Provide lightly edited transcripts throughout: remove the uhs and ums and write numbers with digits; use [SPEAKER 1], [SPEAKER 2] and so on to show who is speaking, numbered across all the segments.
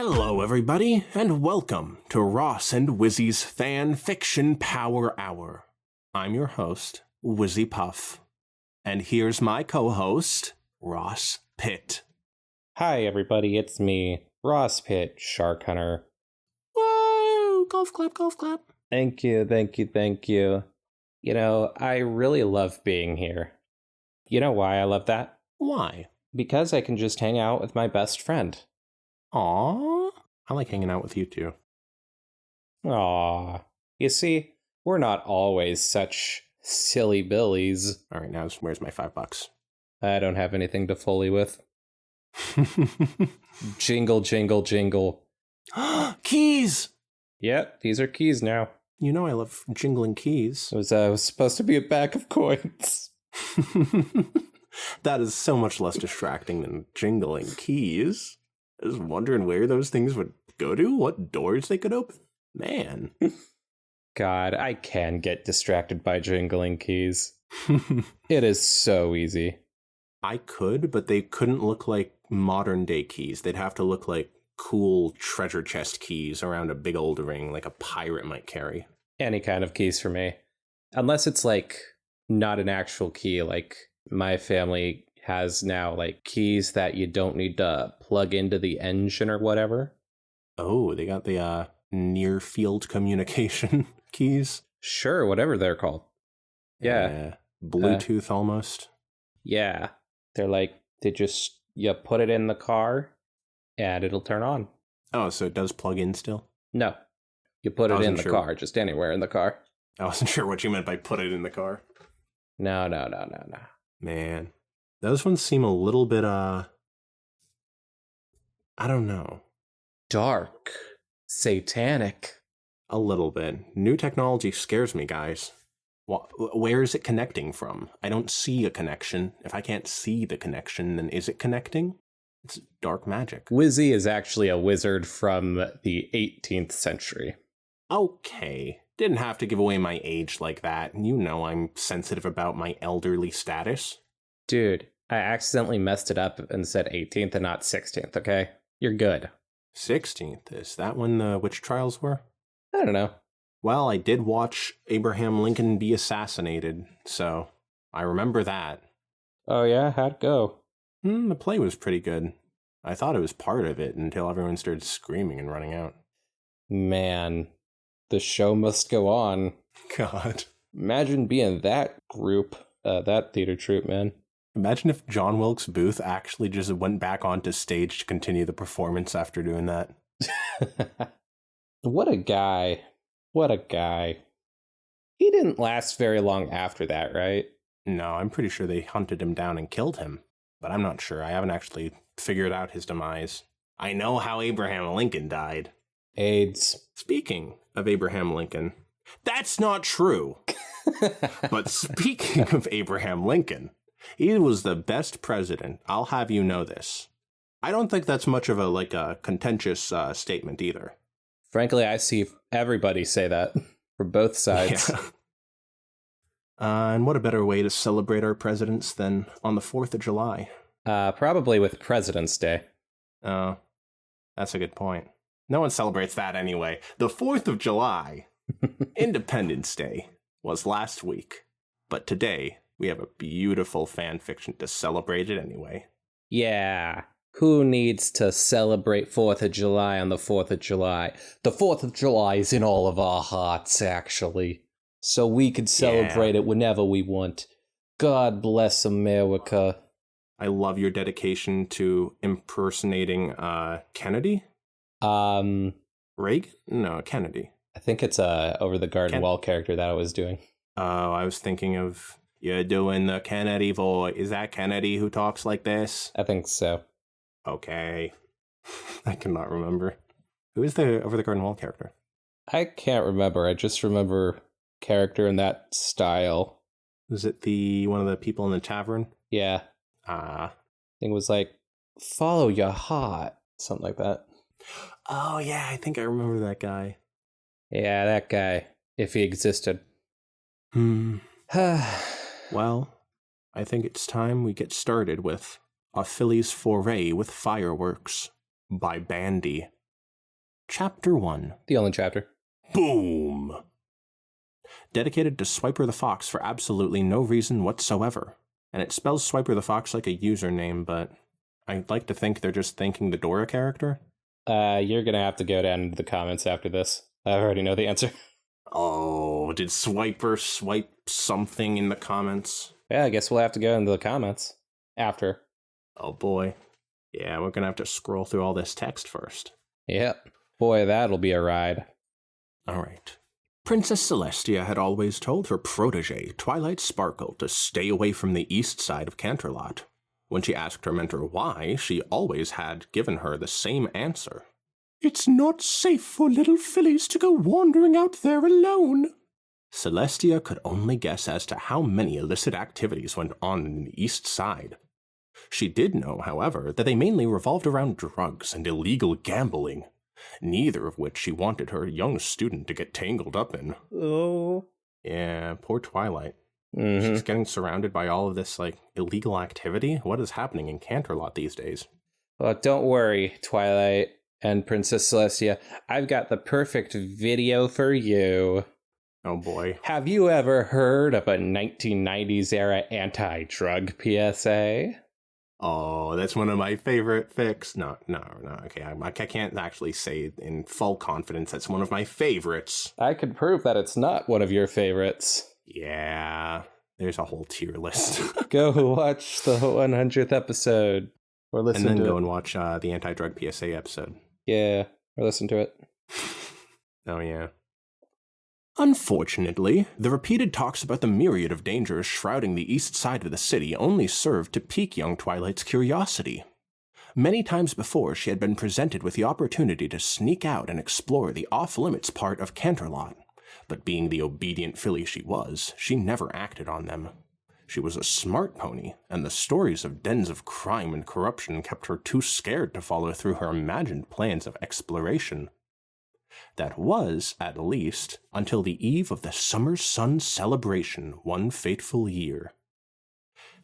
[SPEAKER 1] Hello, everybody, and welcome to Ross and Wizzy's Fanfiction Power Hour. I'm your host, Wizzy Puff, and here's my co-host, Ross Pitt.
[SPEAKER 2] Hi, everybody, it's me, Ross Pitt, Shark Hunter.
[SPEAKER 1] Whoa! Golf clap, golf clap.
[SPEAKER 2] Thank you, thank you, thank you. You know, I really love being here. You know why I love that?
[SPEAKER 1] Why?
[SPEAKER 2] Because I can just hang out with my best friend.
[SPEAKER 1] Aww. I like hanging out with you, too.
[SPEAKER 2] Aww. You see, we're not always such silly billies.
[SPEAKER 1] All right, now where's my $5?
[SPEAKER 2] I don't have anything to fully with. Jingle, jingle, jingle.
[SPEAKER 1] Keys!
[SPEAKER 2] Yep, these are keys now.
[SPEAKER 1] You know I love jingling keys.
[SPEAKER 2] It was supposed to be a bag of coins.
[SPEAKER 1] That is so much less distracting than jingling keys. I was wondering where those things would go to, what doors they could open. Man.
[SPEAKER 2] God, I can get distracted by jingling keys. It is so easy.
[SPEAKER 1] I could, but they couldn't look like modern day keys. They'd have to look like cool treasure chest keys around a big old ring like a pirate might carry.
[SPEAKER 2] Any kind of keys for me. Unless it's like not an actual key, like my family has now like keys that you don't need to plug into the engine or whatever.
[SPEAKER 1] Oh, they got the near field communication keys?
[SPEAKER 2] Sure, whatever they're called. Yeah.
[SPEAKER 1] Bluetooth almost.
[SPEAKER 2] Yeah. They're like, you put it in the car and it'll turn on.
[SPEAKER 1] Oh, so it does plug in still?
[SPEAKER 2] No. You put it in the car, just anywhere in the car.
[SPEAKER 1] I wasn't sure what you meant by put it in the car.
[SPEAKER 2] No.
[SPEAKER 1] Man. Those ones seem a little bit, I don't know.
[SPEAKER 2] Dark. Satanic.
[SPEAKER 1] A little bit. New technology scares me, guys. Where is it connecting from? I don't see a connection. If I can't see the connection, then is it connecting? It's dark magic.
[SPEAKER 2] Wizzy is actually a wizard from the 18th century.
[SPEAKER 1] Okay. Didn't have to give away my age like that. You know I'm sensitive about my elderly status.
[SPEAKER 2] Dude, I accidentally messed it up and said 18th and not 16th, okay? You're good.
[SPEAKER 1] 16th, is that when the witch trials were?
[SPEAKER 2] I don't know.
[SPEAKER 1] Well, I did watch Abraham Lincoln be assassinated, so I remember that.
[SPEAKER 2] Oh yeah? How'd it go?
[SPEAKER 1] The play was pretty good. I thought it was part of it until everyone started screaming and running out.
[SPEAKER 2] Man, the show must go on.
[SPEAKER 1] God.
[SPEAKER 2] Imagine being that group, that theater troupe, man.
[SPEAKER 1] Imagine if John Wilkes Booth actually just went back onto stage to continue the performance after doing that.
[SPEAKER 2] What a guy. What a guy. He didn't last very long after that, right?
[SPEAKER 1] No, I'm pretty sure they hunted him down and killed him. But I'm not sure. I haven't actually figured out his demise. I know how Abraham Lincoln died.
[SPEAKER 2] AIDS.
[SPEAKER 1] Speaking of Abraham Lincoln, that's not true. But speaking of Abraham Lincoln, he was the best president. I'll have you know this. I don't think that's much of a contentious statement either.
[SPEAKER 2] Frankly, I see everybody say that from both sides.
[SPEAKER 1] Yeah. And what a better way to celebrate our presidents than on the 4th of July?
[SPEAKER 2] Probably with President's Day.
[SPEAKER 1] Oh, that's a good point. No one celebrates that anyway. The 4th of July, Independence Day, was last week. But today, we have a beautiful fan fiction to celebrate it anyway.
[SPEAKER 2] Yeah. Who needs to celebrate 4th of July on the 4th of July? The 4th of July is in all of our hearts, actually. So we can celebrate it whenever we want. God bless America.
[SPEAKER 1] I love your dedication to impersonating Kennedy? Reagan? No, Kennedy.
[SPEAKER 2] I think it's over the garden wall character that I was doing.
[SPEAKER 1] Oh, I was thinking of, you're doing the Kennedy voice. Is that Kennedy who talks like this?
[SPEAKER 2] I think so.
[SPEAKER 1] Okay. I cannot remember. Who is the over the garden wall character?
[SPEAKER 2] I can't remember. I just remember character in that style.
[SPEAKER 1] Was it one of the people in the tavern?
[SPEAKER 2] Yeah. I think it was like, follow your heart. Something like that.
[SPEAKER 1] Oh, yeah. I think I remember that guy.
[SPEAKER 2] Yeah, that guy. If he existed.
[SPEAKER 1] Well, I think it's time we get started with A Philly's Foray with Fireworks by Bandy. Chapter 1.
[SPEAKER 2] The only chapter.
[SPEAKER 1] Boom! Dedicated to Swiper the Fox for absolutely no reason whatsoever. And it spells Swiper the Fox like a username, but I'd like to think they're just thanking the Dora character.
[SPEAKER 2] You're gonna have to go down into the comments after this. I already know the answer.
[SPEAKER 1] Oh, did Swiper swipe something in the comments?
[SPEAKER 2] Yeah, I guess we'll have to go into the comments after.
[SPEAKER 1] Oh boy. Yeah, we're gonna have to scroll through all this text first.
[SPEAKER 2] Yep. Boy, that'll be a ride.
[SPEAKER 1] All right. Princess Celestia had always told her protege, Twilight Sparkle, to stay away from the east side of Canterlot. When she asked her mentor why, she always had given her the same answer. It's not safe for little fillies to go wandering out there alone. Celestia could only guess as to how many illicit activities went on in the east side. She did know, however, that they mainly revolved around drugs and illegal gambling, neither of which she wanted her young student to get tangled up in.
[SPEAKER 2] Oh.
[SPEAKER 1] Yeah, poor Twilight.
[SPEAKER 2] Mm-hmm.
[SPEAKER 1] She's getting surrounded by all of this, illegal activity. What is happening in Canterlot these days?
[SPEAKER 2] Well, don't worry, Twilight and Princess Celestia. I've got the perfect video for you.
[SPEAKER 1] Oh boy.
[SPEAKER 2] Have you ever heard of a 1990s era anti-drug PSA?
[SPEAKER 1] Oh, that's one of my favorite fics. No, okay, I can't actually say in full confidence that's one of my favorites.
[SPEAKER 2] I can prove that it's not one of your favorites.
[SPEAKER 1] Yeah, there's a whole tier list.
[SPEAKER 2] Go watch the 100th episode. Or listen to it.
[SPEAKER 1] And then go and watch the anti-drug PSA episode.
[SPEAKER 2] Yeah, or listen to it.
[SPEAKER 1] Oh, yeah. Unfortunately, the repeated talks about the myriad of dangers shrouding the east side of the city only served to pique young Twilight's curiosity. Many times before, she had been presented with the opportunity to sneak out and explore the off-limits part of Canterlot, but being the obedient filly she was, she never acted on them. She was a smart pony, and the stories of dens of crime and corruption kept her too scared to follow through her imagined plans of exploration. That was, at least, until the eve of the Summer Sun celebration one fateful year.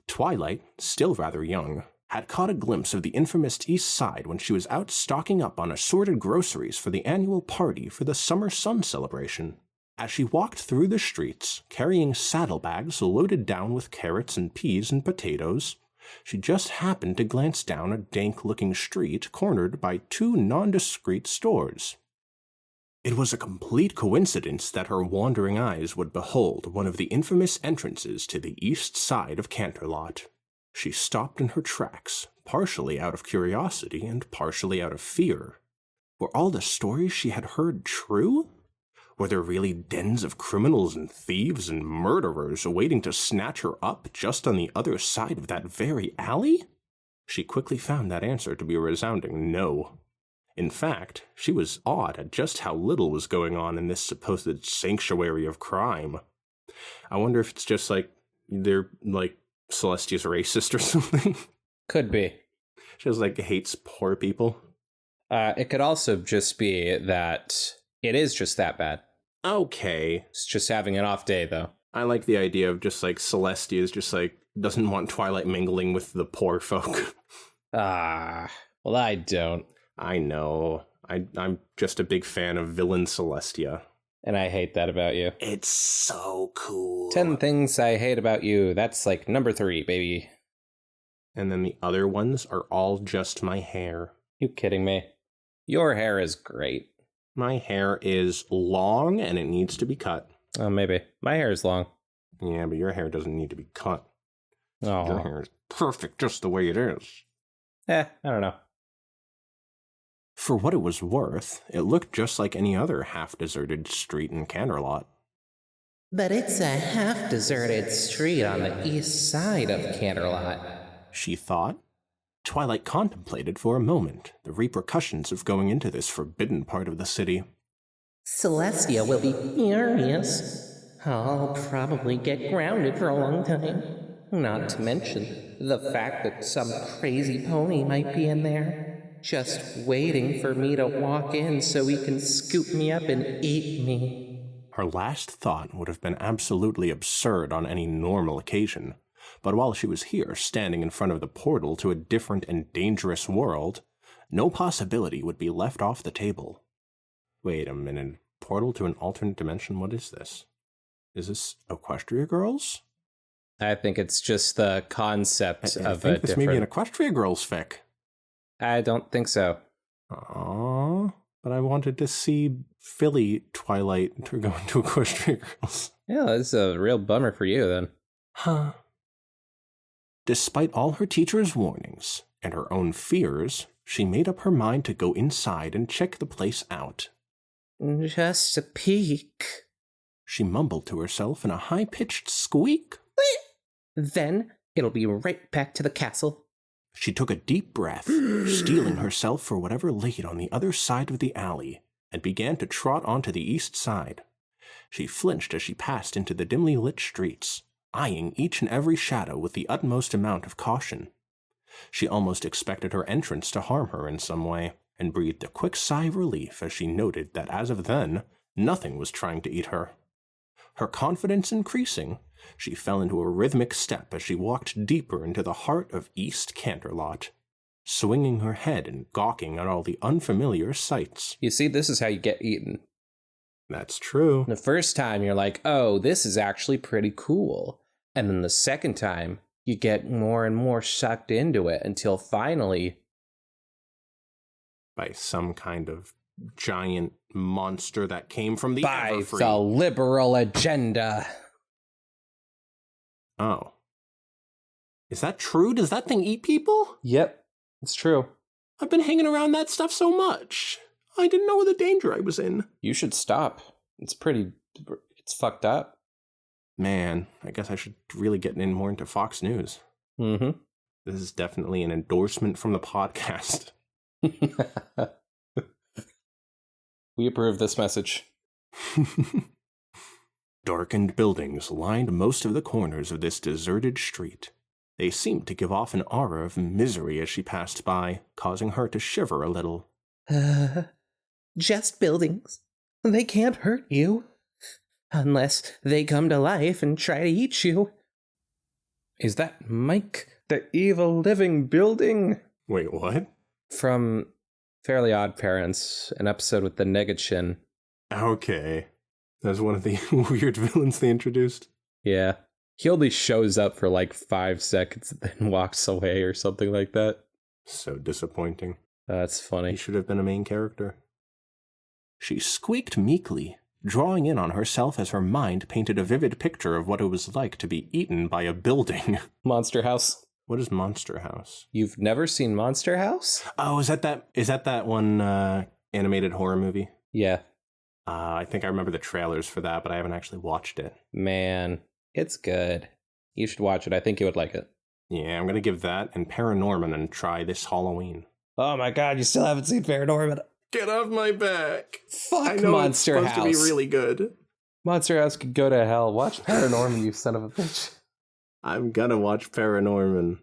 [SPEAKER 1] Twilight, still rather young, had caught a glimpse of the infamous East Side when she was out stocking up on assorted groceries for the annual party for the Summer Sun celebration. As she walked through the streets, carrying saddlebags loaded down with carrots and peas and potatoes, she just happened to glance down a dank-looking street cornered by two nondescript stores. It was a complete coincidence that her wandering eyes would behold one of the infamous entrances to the east side of Canterlot. She stopped in her tracks, partially out of curiosity and partially out of fear. Were all the stories she had heard true? Were there really dens of criminals and thieves and murderers awaiting to snatch her up just on the other side of that very alley? She quickly found that answer to be a resounding no. In fact, she was awed at just how little was going on in this supposed sanctuary of crime. I wonder if it's just they're Celestia's racist or something.
[SPEAKER 2] Could be.
[SPEAKER 1] She just hates poor people.
[SPEAKER 2] It could also just be that it is just that bad.
[SPEAKER 1] Okay.
[SPEAKER 2] It's just having an off day, though.
[SPEAKER 1] I like the idea of just Celestia is just doesn't want Twilight mingling with the poor folk.
[SPEAKER 2] Well, I don't.
[SPEAKER 1] I know. I'm just a big fan of villain Celestia.
[SPEAKER 2] And I hate that about you.
[SPEAKER 1] It's so cool.
[SPEAKER 2] 10 things I hate about you. That's number 3, baby.
[SPEAKER 1] And then the other ones are all just my hair.
[SPEAKER 2] You kidding me? Your hair is great.
[SPEAKER 1] My hair is long and it needs to be cut.
[SPEAKER 2] Oh, maybe. My hair is long.
[SPEAKER 1] Yeah, but your hair doesn't need to be cut.
[SPEAKER 2] Oh.
[SPEAKER 1] Your hair is perfect just the way it is.
[SPEAKER 2] I don't know.
[SPEAKER 1] For what it was worth, it looked just like any other half-deserted street in Canterlot.
[SPEAKER 3] But it's a half-deserted street on the east side of Canterlot,
[SPEAKER 1] she thought. Twilight contemplated for a moment the repercussions of going into this forbidden part of the city.
[SPEAKER 3] Celestia will be furious. I'll probably get grounded for a long time. Not to mention the fact that some crazy pony might be in there, just waiting for me to walk in so he can scoop me up and eat me.
[SPEAKER 1] Her last thought would have been absolutely absurd on any normal occasion, but while she was here standing in front of the portal to a different and dangerous world, no possibility would be left off the table. Wait a minute. Portal to an alternate dimension? What is this? Is this Equestria Girls?
[SPEAKER 2] I think it's just the concept
[SPEAKER 1] I
[SPEAKER 2] of
[SPEAKER 1] think
[SPEAKER 2] a
[SPEAKER 1] this
[SPEAKER 2] different...
[SPEAKER 1] may be an Equestria Girls fic.
[SPEAKER 2] I don't think so.
[SPEAKER 1] Aww. But I wanted to see Philly Twilight to go into Equestria Girls.
[SPEAKER 2] Yeah, that's a real bummer for you, then.
[SPEAKER 1] Huh. Despite all her teacher's warnings and her own fears, she made up her mind to go inside and check the place out.
[SPEAKER 3] Just a peek.
[SPEAKER 1] She mumbled to herself in a high-pitched squeak.
[SPEAKER 3] Then it'll be right back to the castle.
[SPEAKER 1] She took a deep breath, steeling herself for whatever laid on the other side of the alley, and began to trot onto the east side. She flinched as she passed into the dimly lit streets, eyeing each and every shadow with the utmost amount of caution. She almost expected her entrance to harm her in some way, and breathed a quick sigh of relief as she noted that as of then, nothing was trying to eat her. Her confidence increasing, she fell into a rhythmic step as she walked deeper into the heart of East Canterlot, swinging her head and gawking at all the unfamiliar sights.
[SPEAKER 2] You see, this is how you get eaten.
[SPEAKER 1] That's true.
[SPEAKER 2] The first time, you're like, oh, this is actually pretty cool. And then the second time, you get more and more sucked into it until finally...
[SPEAKER 1] By some kind of giant monster that came from the
[SPEAKER 2] by
[SPEAKER 1] Everfree.
[SPEAKER 2] the liberal agenda.
[SPEAKER 1] Oh. Is that true? Does that thing eat people?
[SPEAKER 2] Yep, it's true.
[SPEAKER 1] I've been hanging around that stuff so much. I didn't know the danger I was in.
[SPEAKER 2] You should stop. It's fucked up.
[SPEAKER 1] Man, I guess I should really get in more into Fox News.
[SPEAKER 2] Mm-hmm.
[SPEAKER 1] This is definitely an endorsement from the podcast.
[SPEAKER 2] We approve this message.
[SPEAKER 1] Darkened buildings lined most of the corners of this deserted street. They seemed to give off an aura of misery as she passed by, causing her to shiver a little.
[SPEAKER 3] Just buildings. They can't hurt you. Unless they come to life and try to eat you.
[SPEAKER 2] Is that Mike, the evil living building?
[SPEAKER 1] Wait, what?
[SPEAKER 2] From Fairly Odd Parents, an episode with the Negachin.
[SPEAKER 1] Okay. That's one of the weird villains they introduced.
[SPEAKER 2] Yeah. He only shows up for like 5 seconds and then walks away or something like that.
[SPEAKER 1] So disappointing.
[SPEAKER 2] That's funny.
[SPEAKER 1] He should have been a main character. She squeaked meekly, drawing in on herself as her mind painted a vivid picture of what it was like to be eaten by a building.
[SPEAKER 2] Monster House.
[SPEAKER 1] What is Monster House?
[SPEAKER 2] You've never seen Monster House?
[SPEAKER 1] Oh, is that one animated horror movie?
[SPEAKER 2] Yeah.
[SPEAKER 1] I think I remember the trailers for that, but I haven't actually watched it.
[SPEAKER 2] Man, it's good. You should watch it. I think you would like it.
[SPEAKER 1] Yeah, I'm going to give that and Paranorman and try this Halloween.
[SPEAKER 2] Oh my god, you still haven't seen Paranorman.
[SPEAKER 1] Get off my back.
[SPEAKER 2] Fuck
[SPEAKER 1] I know
[SPEAKER 2] Monster
[SPEAKER 1] it's supposed
[SPEAKER 2] House.
[SPEAKER 1] to be really good.
[SPEAKER 2] Monster House could go to hell. Watch Paranorman, you son of a bitch.
[SPEAKER 1] I'm gonna watch Paranorman.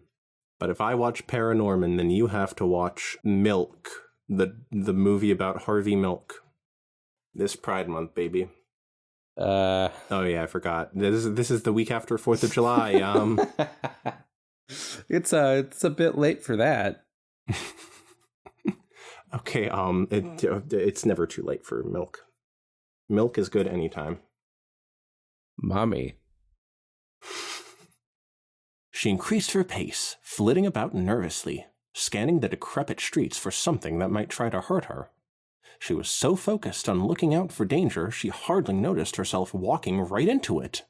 [SPEAKER 1] But if I watch Paranorman, then you have to watch Milk, the movie about Harvey Milk. This Pride Month, baby. Oh yeah, I forgot. This is the week after 4th of July.
[SPEAKER 2] It's a bit late for that.
[SPEAKER 1] Okay, it's never too late for Milk. Milk is good anytime.
[SPEAKER 2] Mommy.
[SPEAKER 1] She increased her pace, flitting about nervously, scanning the decrepit streets for something that might try to hurt her. She was so focused on looking out for danger, she hardly noticed herself walking right into it.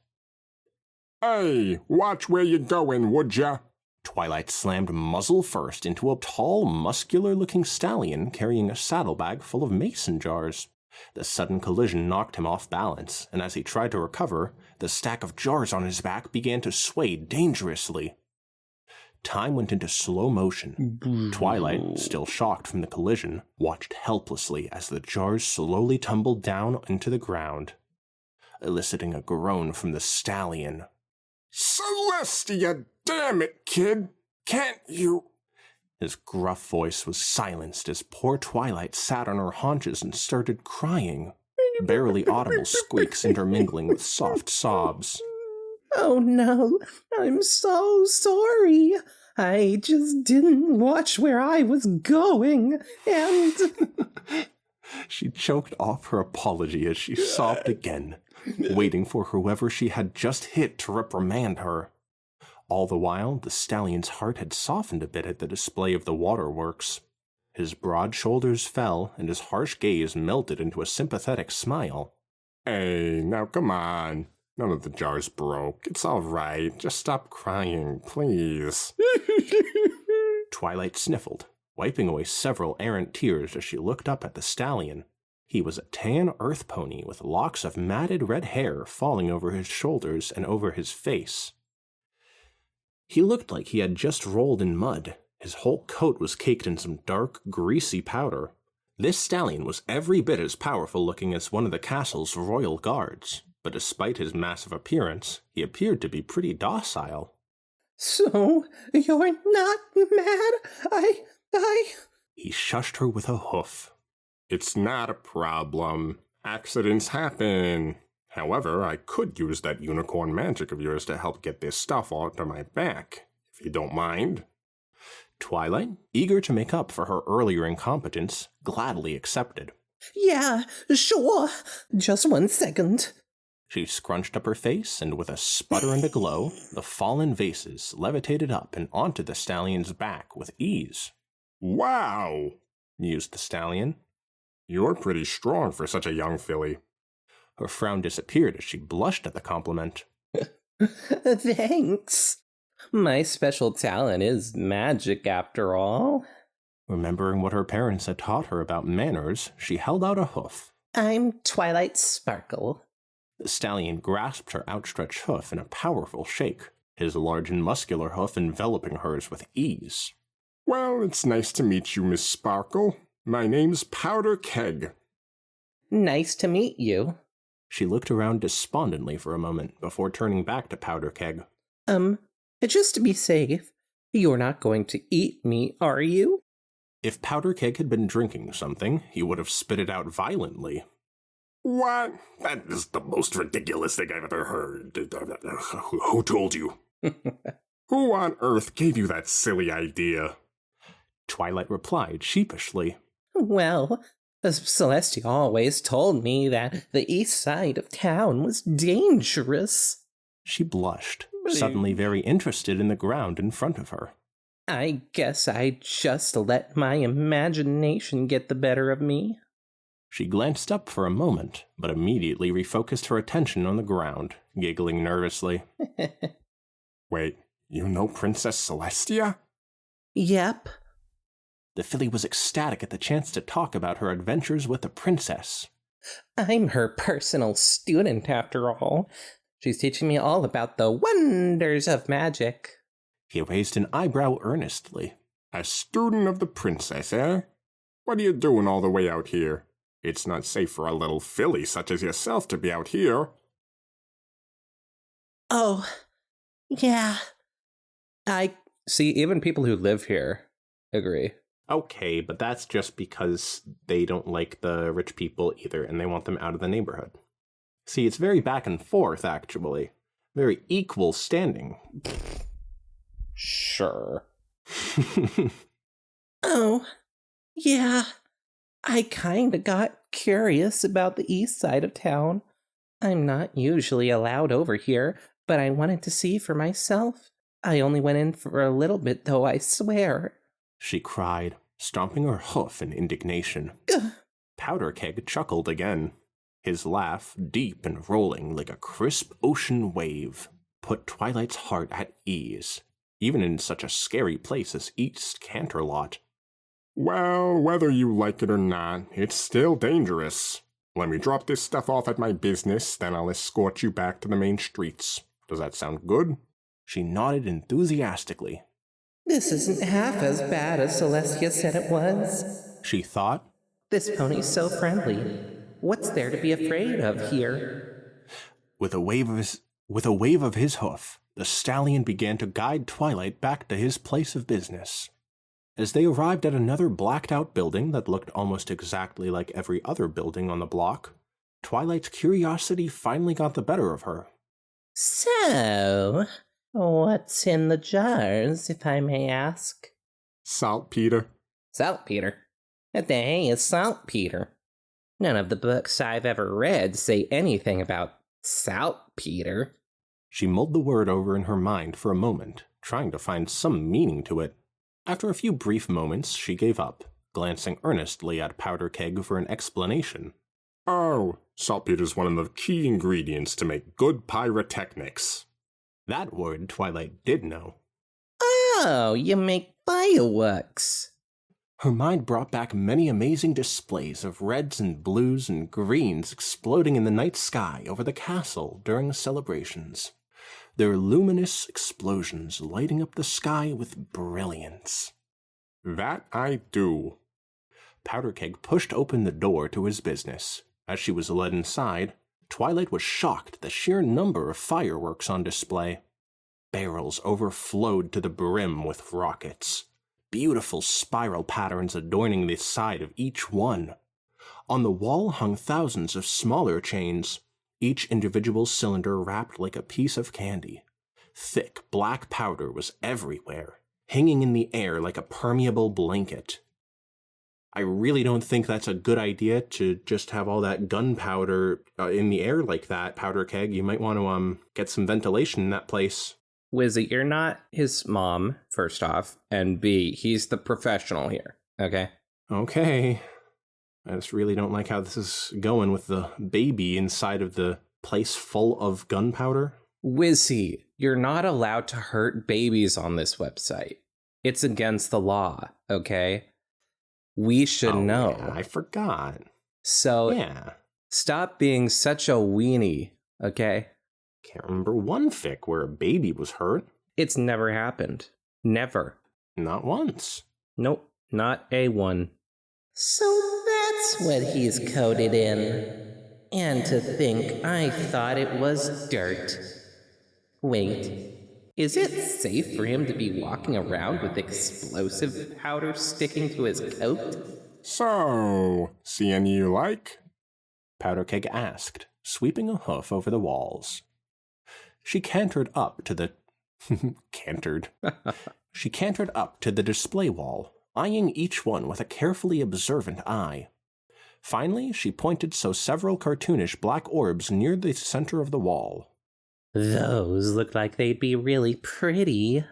[SPEAKER 4] Hey, watch where you're going, would ya?
[SPEAKER 1] Twilight slammed muzzle first into a tall, muscular-looking stallion carrying a saddlebag full of mason jars. The sudden collision knocked him off balance, and as he tried to recover, the stack of jars on his back began to sway dangerously. Time went into slow motion. Twilight, still shocked from the collision, watched helplessly as the jars slowly tumbled down into the ground, eliciting a groan from the stallion.
[SPEAKER 4] Celestia, damn it, kid. Can't you...
[SPEAKER 1] His gruff voice was silenced as poor Twilight sat on her haunches and started crying, barely audible squeaks intermingling with soft sobs.
[SPEAKER 3] Oh no, I'm so sorry. I just didn't watch where I was going, and...
[SPEAKER 1] She choked off her apology as she sobbed again, waiting for whoever she had just hit to reprimand her. All the while, the stallion's heart had softened a bit at the display of the waterworks. His broad shoulders fell, and his harsh gaze melted into a sympathetic smile.
[SPEAKER 4] Hey, now come on. None of the jars broke. It's all right. Just stop crying, please.
[SPEAKER 1] Twilight sniffled, wiping away several errant tears as she looked up at the stallion. He was a tan earth pony with locks of matted red hair falling over his shoulders and over his face. He looked like he had just rolled in mud. His whole coat was caked in some dark, greasy powder. This stallion was every bit as powerful looking as one of the castle's royal guards, but despite his massive appearance, he appeared to be pretty docile.
[SPEAKER 3] So, you're not mad? I...
[SPEAKER 1] He shushed her with a hoof.
[SPEAKER 4] It's not a problem. Accidents happen. However, I could use that unicorn magic of yours to help get this stuff onto my back, if you don't mind.
[SPEAKER 1] Twilight, eager to make up for her earlier incompetence, gladly accepted.
[SPEAKER 3] Yeah, sure. Just 1 second.
[SPEAKER 1] She scrunched up her face, and with a sputter and a glow, the fallen vases levitated up and onto the stallion's back with ease.
[SPEAKER 4] Wow,
[SPEAKER 1] mused the stallion.
[SPEAKER 4] You're pretty strong for such a young filly.
[SPEAKER 1] Her frown disappeared as she blushed at the compliment.
[SPEAKER 3] Thanks. My special talent is magic, after all.
[SPEAKER 1] Remembering what her parents had taught her about manners, she held out a hoof.
[SPEAKER 3] I'm Twilight Sparkle.
[SPEAKER 1] The stallion grasped her outstretched hoof in a powerful shake, his large and muscular hoof enveloping hers with ease.
[SPEAKER 4] Well, it's nice to meet you, Miss Sparkle. My name's Powder Keg.
[SPEAKER 3] Nice to meet you.
[SPEAKER 1] She looked around despondently for a moment before turning back to Powder Keg.
[SPEAKER 3] Just to be safe, you're not going to eat me, are you?
[SPEAKER 1] If Powder Keg had been drinking something, he would have spit it out violently.
[SPEAKER 4] What? That is the most ridiculous thing I've ever heard. Who told you? Who on earth gave you that silly idea?
[SPEAKER 1] Twilight replied sheepishly.
[SPEAKER 3] Well, Celestia always told me that the east side of town was dangerous.
[SPEAKER 1] She blushed, suddenly very interested in the ground in front of her.
[SPEAKER 3] I guess I just let my imagination get the better of me.
[SPEAKER 1] She glanced up for a moment, but immediately refocused her attention on the ground, giggling nervously.
[SPEAKER 4] Wait, you know Princess Celestia?
[SPEAKER 3] Yep.
[SPEAKER 1] The filly was ecstatic at the chance to talk about her adventures with the princess.
[SPEAKER 3] I'm her personal student, after all. She's teaching me all about the wonders of magic.
[SPEAKER 1] He raised an eyebrow earnestly.
[SPEAKER 4] A student of the princess, eh? What are you doing all the way out here? It's not safe for a little filly such as yourself to be out here.
[SPEAKER 3] Oh, yeah.
[SPEAKER 2] See, even people who live here agree.
[SPEAKER 1] Okay, but that's just because they don't like the rich people either, and they want them out of the neighborhood. See, it's very back and forth, actually. Very equal standing.
[SPEAKER 2] Sure.
[SPEAKER 3] Oh, yeah. I kinda got curious about the east side of town. I'm not usually allowed over here, but I wanted to see for myself. I only went in for a little bit, though, I swear.
[SPEAKER 1] She cried, stomping her hoof in indignation. Powder Keg chuckled again. His laugh, deep and rolling like a crisp ocean wave, put Twilight's heart at ease, even in such a scary place as East Canterlot.
[SPEAKER 4] Well, whether you like it or not, it's still dangerous. Let me drop this stuff off at my business, then I'll escort you back to the main streets. Does that sound good?
[SPEAKER 1] She nodded enthusiastically.
[SPEAKER 3] This isn't half as bad as Celestia said it was.
[SPEAKER 1] She thought.
[SPEAKER 3] This pony's so friendly. What's there to be afraid of here?
[SPEAKER 1] With a wave of his hoof, the stallion began to guide Twilight back to his place of business. As they arrived at another blacked-out building that looked almost exactly like every other building on the block, Twilight's curiosity finally got the better of her.
[SPEAKER 3] So, what's in the jars, if I may ask?
[SPEAKER 4] Saltpeter.
[SPEAKER 3] Saltpeter? What the hey is saltpeter? None of the books I've ever read say anything about saltpeter.
[SPEAKER 1] She mulled the word over in her mind for a moment, trying to find some meaning to it. After a few brief moments, she gave up, glancing earnestly at Powder Keg for an explanation.
[SPEAKER 4] Oh, saltpeter's one of the key ingredients to make good pyrotechnics.
[SPEAKER 1] That word Twilight did know.
[SPEAKER 3] Oh, you make fireworks.
[SPEAKER 1] Her mind brought back many amazing displays of reds and blues and greens exploding in the night sky over the castle during the celebrations, their luminous explosions lighting up the sky with brilliance.
[SPEAKER 4] That I do.
[SPEAKER 1] Powder Keg pushed open the door to his business. As she was led inside, Twilight was shocked at the sheer number of fireworks on display. Barrels overflowed to the brim with rockets, beautiful spiral patterns adorning the side of each one. On the wall hung thousands of smaller chains, each individual cylinder wrapped like a piece of candy. Thick black powder was everywhere, hanging in the air like a permeable blanket. I really don't think that's a good idea to just have all that gunpowder in the air like that, Powder Keg. You might want to get some ventilation in that place.
[SPEAKER 2] Wizzy, you're not his mom, first off, and B, he's the professional here, okay?
[SPEAKER 1] Okay. I just really don't like how this is going with the baby inside of the place full of gunpowder.
[SPEAKER 2] Wizzy, you're not allowed to hurt babies on this website. It's against the law, okay? We should know.
[SPEAKER 1] Yeah, I forgot.
[SPEAKER 2] So,
[SPEAKER 1] Yeah.
[SPEAKER 2] Stop being such a weenie, okay?
[SPEAKER 1] Can't remember one fic where a baby was hurt.
[SPEAKER 2] It's never happened. Never.
[SPEAKER 1] Not once.
[SPEAKER 2] Nope, not a one.
[SPEAKER 3] So that's what he's coated in. And to think I thought it was dirt. Wait, is it safe for him to be walking around with explosive powder sticking to his coat?
[SPEAKER 4] So, see any you like?
[SPEAKER 1] Powder Keg asked, sweeping a hoof over the walls. She cantered up to the... She cantered up to the display wall, eyeing each one with a carefully observant eye. Finally, she pointed to several cartoonish black orbs near the center of the wall.
[SPEAKER 3] Those look like they'd be really pretty.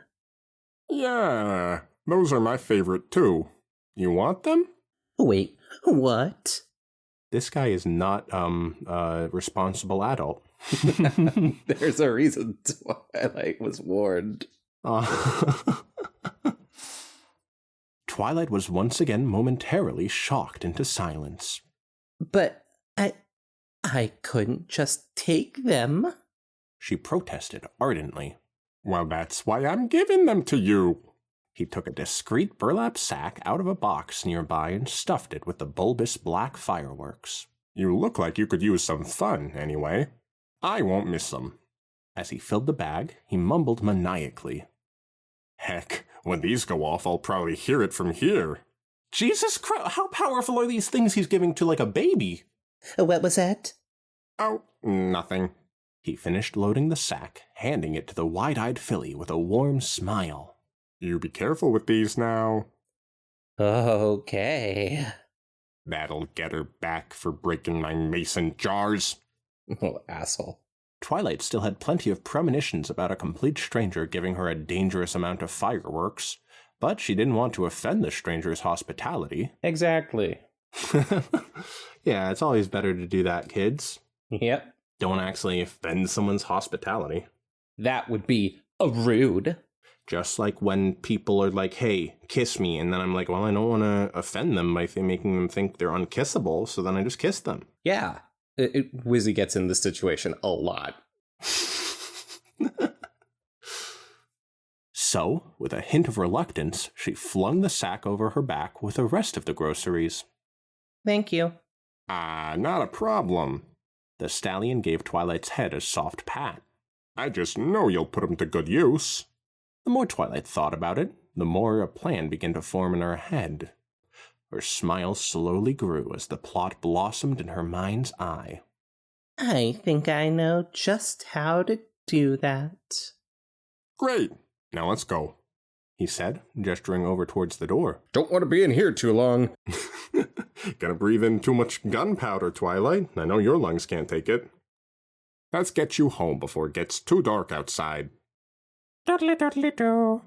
[SPEAKER 4] Yeah, those are my favorite too. You want them?
[SPEAKER 3] Wait, what?
[SPEAKER 1] This guy is not a responsible adult.
[SPEAKER 2] There's a reason Twilight was warned.
[SPEAKER 1] Twilight was once again momentarily shocked into silence.
[SPEAKER 3] But I couldn't just take them.
[SPEAKER 1] She protested ardently.
[SPEAKER 4] Well, that's why I'm giving them to you.
[SPEAKER 1] He took a discreet burlap sack out of a box nearby and stuffed it with the bulbous black fireworks.
[SPEAKER 4] You look like you could use some fun, anyway. I won't miss them.
[SPEAKER 1] As he filled the bag, he mumbled maniacally.
[SPEAKER 4] Heck, when these go off, I'll probably hear it from here.
[SPEAKER 1] Jesus Christ, how powerful are these things he's giving to like a baby?
[SPEAKER 3] What was that?
[SPEAKER 4] Oh, nothing.
[SPEAKER 1] He finished loading the sack, handing it to the wide-eyed filly with a warm smile.
[SPEAKER 4] You be careful with these now.
[SPEAKER 3] Okay.
[SPEAKER 4] That'll get her back for breaking my mason jars.
[SPEAKER 2] Oh, asshole.
[SPEAKER 1] Twilight still had plenty of premonitions about a complete stranger giving her a dangerous amount of fireworks, but she didn't want to offend the stranger's hospitality.
[SPEAKER 2] Exactly.
[SPEAKER 1] Yeah, it's always better to do that, kids.
[SPEAKER 2] Yep.
[SPEAKER 1] Don't actually offend someone's hospitality.
[SPEAKER 2] That would be rude.
[SPEAKER 1] Just like when people are like, hey, kiss me, and then I'm like, well, I don't want to offend them by making them think they're unkissable, so then I just kiss them.
[SPEAKER 2] Yeah. Wizzy gets in this situation a lot.
[SPEAKER 1] So, with a hint of reluctance, she flung the sack over her back with the rest of the groceries.
[SPEAKER 3] Thank you.
[SPEAKER 4] Not a problem.
[SPEAKER 1] The stallion gave Twilight's head a soft pat.
[SPEAKER 4] I just know you'll put 'em to good use.
[SPEAKER 1] The more Twilight thought about it, the more a plan began to form in her head. Her smile slowly grew as the plot blossomed in her mind's eye.
[SPEAKER 3] I think I know just how to do that.
[SPEAKER 4] Great. Now let's go,
[SPEAKER 1] he said, gesturing over towards the door.
[SPEAKER 2] Don't want to be in here too long.
[SPEAKER 4] Gonna breathe in too much gunpowder, Twilight. I know your lungs can't take it. Let's get you home before it gets too dark outside.
[SPEAKER 1] Doodly-doodly-doo.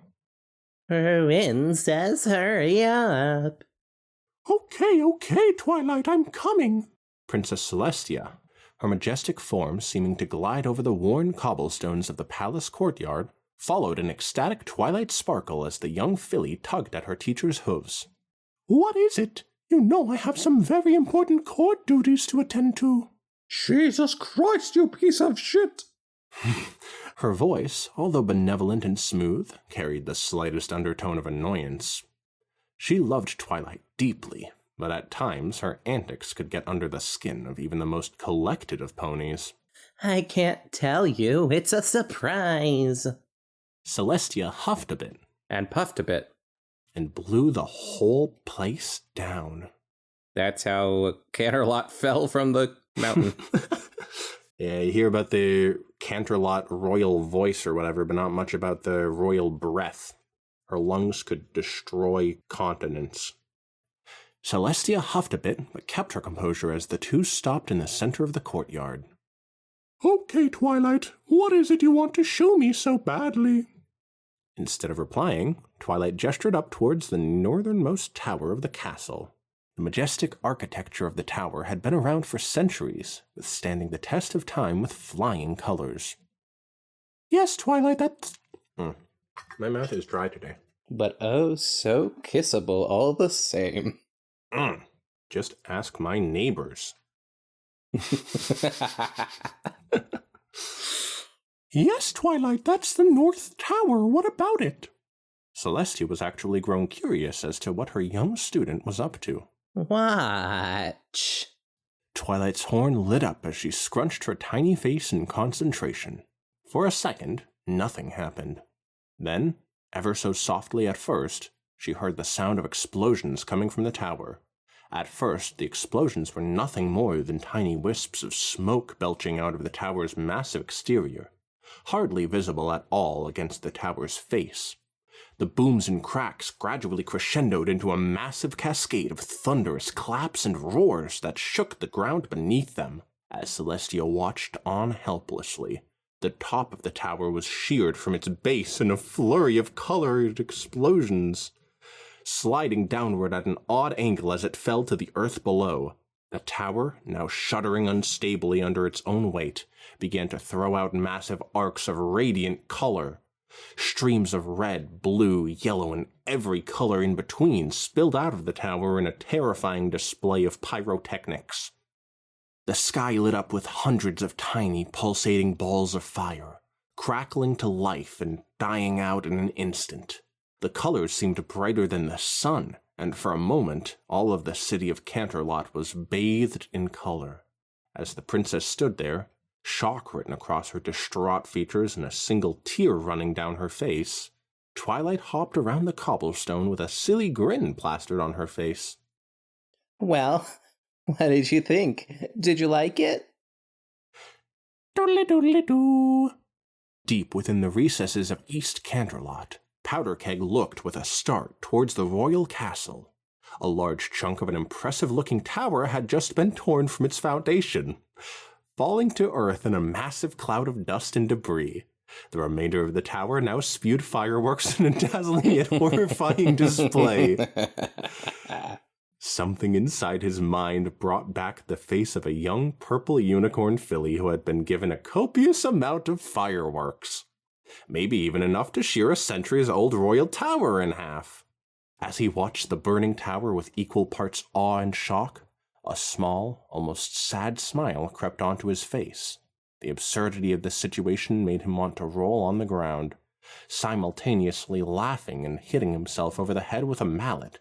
[SPEAKER 3] Princess, hurry up.
[SPEAKER 1] Okay, Twilight, I'm coming. Princess Celestia, her majestic form seeming to glide over the worn cobblestones of the palace courtyard, followed an ecstatic twilight sparkle as the young filly tugged at her teacher's hooves. What is it? You know I have some very important court duties to attend to.
[SPEAKER 2] Jesus Christ, you piece of shit!
[SPEAKER 1] Her voice, although benevolent and smooth, carried the slightest undertone of annoyance. She loved Twilight deeply, but at times her antics could get under the skin of even the most collected of ponies.
[SPEAKER 3] I can't tell you. It's a surprise.
[SPEAKER 1] Celestia huffed a bit.
[SPEAKER 2] And puffed a bit.
[SPEAKER 1] And blew the whole place down.
[SPEAKER 2] That's how Canterlot fell from the mountain.
[SPEAKER 1] Yeah, you hear about the Canterlot royal voice or whatever, but not much about the royal breath. Her lungs could destroy continents. Celestia huffed a bit, but kept her composure as the two stopped in the center of the courtyard. Okay, Twilight, what is it you want to show me so badly? Instead of replying, Twilight gestured up towards the northernmost tower of the castle. The majestic architecture of the tower had been around for centuries, withstanding the test of time with flying colors. Yes, Twilight, that's... My mouth is dry today.
[SPEAKER 2] But oh, so kissable all the same.
[SPEAKER 1] Just ask my neighbors. Yes, Twilight, that's the North Tower. What about it? Celestia was actually grown curious as to what her young student was up to.
[SPEAKER 3] Watch.
[SPEAKER 1] Twilight's horn lit up as she scrunched her tiny face in concentration. For a second, nothing happened. Then, ever so softly at first, she heard the sound of explosions coming from the tower. At first, the explosions were nothing more than tiny wisps of smoke belching out of the tower's massive exterior, hardly visible at all against the tower's face. The booms and cracks gradually crescendoed into a massive cascade of thunderous claps and roars that shook the ground beneath them. As Celestia watched on helplessly, the top of the tower was sheared from its base in a flurry of colored explosions, sliding downward at an odd angle as it fell to the earth below. The tower, now shuddering unstably under its own weight, began to throw out massive arcs of radiant color. Streams of red, blue, yellow, and every color in between spilled out of the tower in a terrifying display of pyrotechnics. The sky lit up with hundreds of tiny, pulsating balls of fire, crackling to life and dying out in an instant. The colors seemed brighter than the sun, and for a moment all of the city of Canterlot was bathed in color. As the princess stood there, shock written across her distraught features and a single tear running down her face, Twilight hopped around the cobblestone with a silly grin plastered on her face.
[SPEAKER 3] Well, what did you think? Did you like it?
[SPEAKER 1] Doodly-doodly-doo. Deep within the recesses of East Canterlot, Powderkeg looked with a start towards the royal castle. A large chunk of an impressive-looking tower had just been torn from its foundation, falling to earth in a massive cloud of dust and debris. The remainder of the tower now spewed fireworks in a dazzling yet horrifying display. Something inside his mind brought back the face of a young purple unicorn filly who had been given a copious amount of fireworks. Maybe even enough to shear a centuries-old royal tower in half. As he watched the burning tower with equal parts awe and shock, a small, almost sad smile crept onto his face. The absurdity of the situation made him want to roll on the ground, simultaneously laughing and hitting himself over the head with a mallet.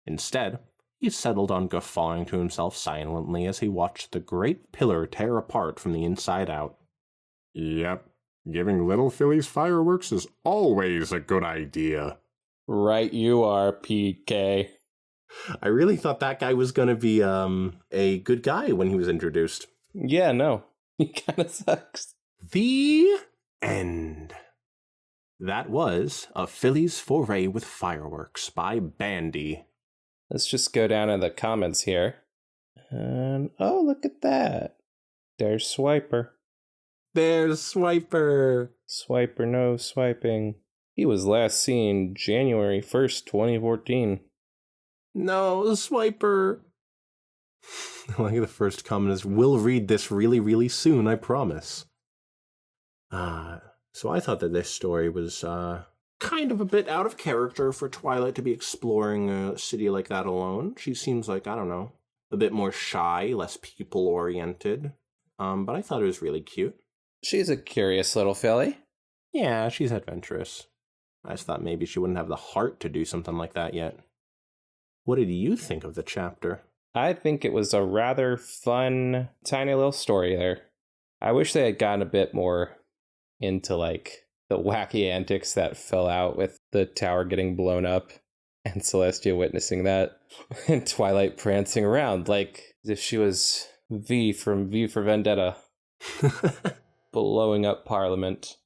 [SPEAKER 1] Instead, he settled on guffawing to himself silently as he watched the great pillar tear apart from the inside out.
[SPEAKER 4] Yep, giving little fillies fireworks is always a good idea.
[SPEAKER 2] Right you are, PK.
[SPEAKER 1] I really thought that guy was going to be a good guy when he was introduced.
[SPEAKER 2] Yeah, no. He kind of sucks.
[SPEAKER 1] The end. That was A Filly's Foray with Fireworks by Bandy.
[SPEAKER 2] Let's just go down in the comments here. And, oh, look at that. There's Swiper.
[SPEAKER 1] There's Swiper.
[SPEAKER 2] Swiper, no swiping. He was last seen January 1st, 2014.
[SPEAKER 1] No, Swiper. Like the first comment is, we'll read this really, really soon, I promise. So I thought that this story was kind of a bit out of character for Twilight to be exploring a city like that alone. She seems like, I don't know, a bit more shy, less people-oriented. But I thought it was really cute.
[SPEAKER 2] She's a curious little filly.
[SPEAKER 1] Yeah, she's adventurous. I just thought maybe she wouldn't have the heart to do something like that yet. What did you think of the chapter?
[SPEAKER 2] I think it was a rather fun, tiny little story there. I wish they had gotten a bit more into, like, the wacky antics that fell out with the tower getting blown up and Celestia witnessing that and Twilight prancing around like as if she was V from V for Vendetta blowing up Parliament.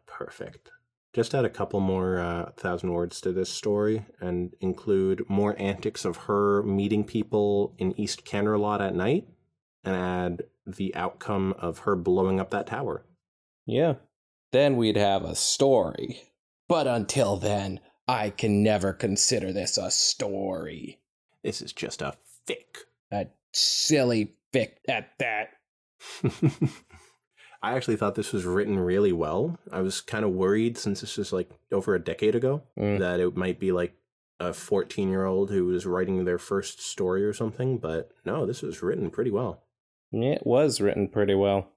[SPEAKER 1] Perfect. Just add a couple more 1,000 words to this story and include more antics of her meeting people in East Canterlot at night and add the outcome of her blowing up that tower.
[SPEAKER 2] Yeah. Then we'd have a story. But until then, I can never consider this a story.
[SPEAKER 1] This is just a fic.
[SPEAKER 2] A silly fic at that.
[SPEAKER 1] I actually thought this was written really well. I was kind of worried, since this was like over a decade ago, that it might be like a 14-year-old who was writing their first story or something. But no, this was written pretty well.
[SPEAKER 2] It was written pretty well.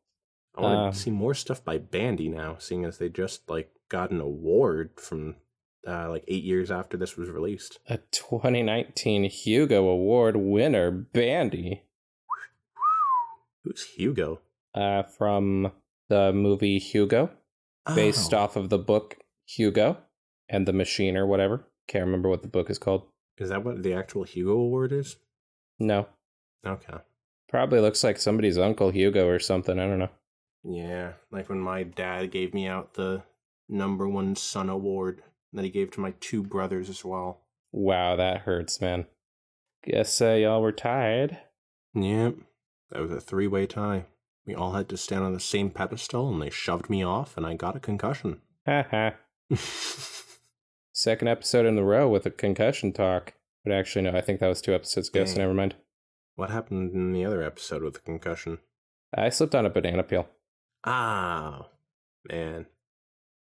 [SPEAKER 1] I want to see more stuff by Bandy now, seeing as they just like got an award from like 8 years after this was released.
[SPEAKER 2] A 2019 Hugo Award winner, Bandy.
[SPEAKER 1] Who's Hugo?
[SPEAKER 2] From the movie Hugo, based off of the book Hugo and the Machine or whatever. Can't remember what the book is called.
[SPEAKER 1] Is that what the actual Hugo Award is?
[SPEAKER 2] No.
[SPEAKER 1] Okay.
[SPEAKER 2] Probably looks like somebody's Uncle Hugo or something. I don't know.
[SPEAKER 1] Yeah, like when my dad gave me out the #1 son award that he gave to my 2 brothers as well.
[SPEAKER 2] Wow, that hurts, man. Guess y'all were tied.
[SPEAKER 1] Yep, that was a 3-way tie. We all had to stand on the same pedestal, and they shoved me off, and I got a concussion.
[SPEAKER 2] Haha. Second episode in a row with a concussion talk. But actually, no, I think that was 2 episodes ago, so never mind.
[SPEAKER 1] What happened in the other episode with the concussion?
[SPEAKER 2] I slipped on a banana peel.
[SPEAKER 1] Ah, man.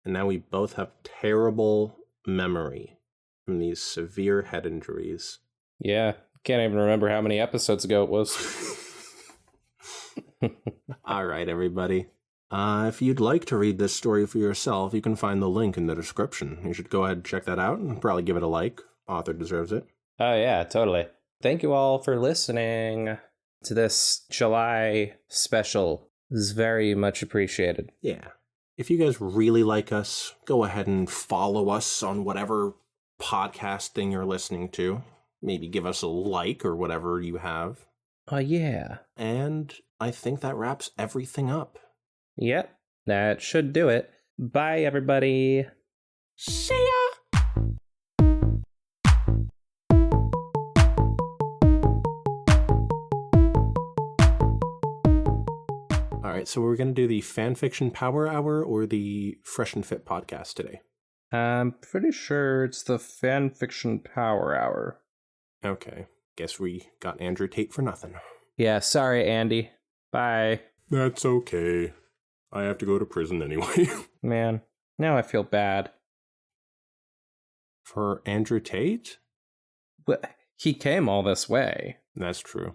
[SPEAKER 1] And now we both have terrible memory from these severe head injuries.
[SPEAKER 2] Yeah, can't even remember how many episodes ago it was.
[SPEAKER 1] All right, everybody. If you'd like to read this story for yourself, you can find the link in the description. You should go ahead and check that out and probably give it a like. Author deserves it.
[SPEAKER 2] Oh, yeah, totally. Thank you all for listening to this July special. This is very much appreciated.
[SPEAKER 1] Yeah. If you guys really like us, go ahead and follow us on whatever podcast thing you're listening to. Maybe give us a like or whatever you have.
[SPEAKER 2] Oh, yeah.
[SPEAKER 1] And I think that wraps everything up.
[SPEAKER 2] Yep, that should do it. Bye, everybody.
[SPEAKER 1] See ya! All right, so we're going to do the Fanfiction Power Hour or the Fresh and Fit podcast today?
[SPEAKER 2] I'm pretty sure it's the Fanfiction Power Hour.
[SPEAKER 1] Okay, guess we got Andrew Tate for nothing.
[SPEAKER 2] Yeah, sorry, Andy. Bye.
[SPEAKER 4] That's okay. I have to go to prison anyway.
[SPEAKER 2] Man, now I feel bad.
[SPEAKER 1] For Andrew Tate?
[SPEAKER 2] But he came all this way.
[SPEAKER 1] That's true.